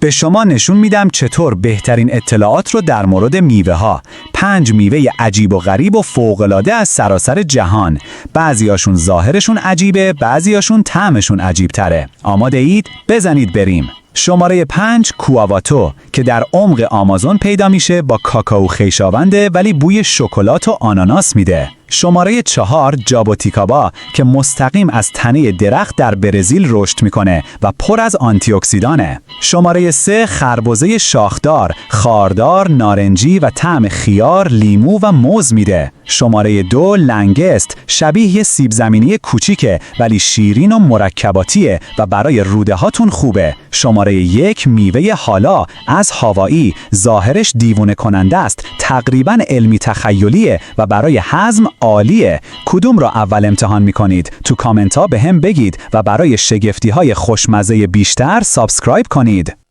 به شما نشون میدم چطور بهترین اطلاعات رو در مورد میوه ها، 5 میوه عجیب و غریب و فوق‌العاده از سراسر جهان. بعضیاشون ظاهرشون عجیبه، بعضیاشون طعمشون عجیب تره. آماده اید؟ بزنید بریم. شماره 5 کواواتو که در عمق آمازون پیدا میشه، با کاکائو خویشاونده ولی بوی شکلات و آناناس میده. شماره 4 جابوتیکابا که مستقیم از تنه درخت در برزیل رشد میکنه و پر از آنتی اکسیدانه. شماره 3 خربزه شاخدار، خاردار، نارنجی و طعم خیار، لیمو و موز میده. شماره 2 لنگست، شبیه یه سیب زمینی کوچیکه ولی شیرین و مرکباتیه و برای روده هاتون خوبه. شماره 1 میوه حالا از هاوایی، ظاهرش دیوونه کننده است، تقریباً علمی تخیلیه و برای هضم عالیه. کدوم را اول امتحان میکنید؟ تو کامنت ها به هم بگید و برای شگفتی های خوشمزه بیشتر سابسکرایب کنید.